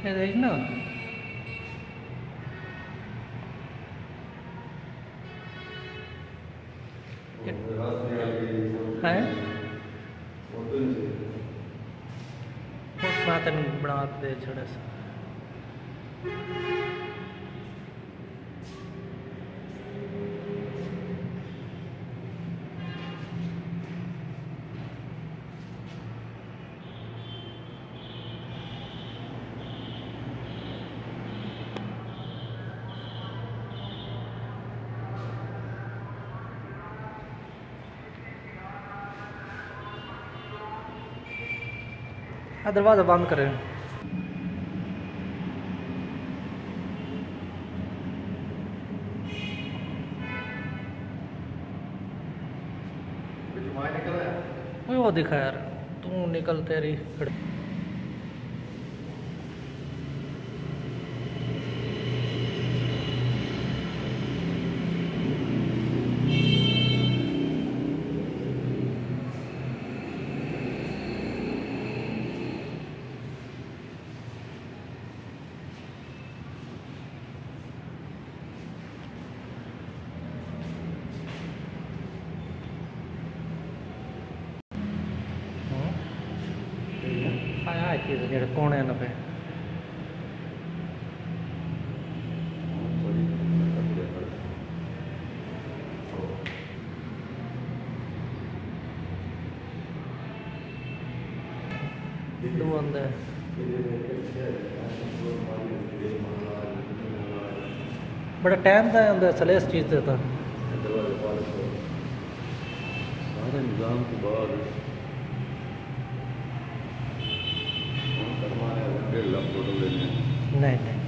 ये देख ना। है उस बात बना दे छोड़ा सा। दरवाज़ा बंद करें। वो दिखा यार, तू निकल तेरी आया चीज़ जो कोने पे बड़ा टाइम था अंदर चले इस चीज़ से था सारे निज़ाम के बाद $1.5 लाख फोटो लेने नहीं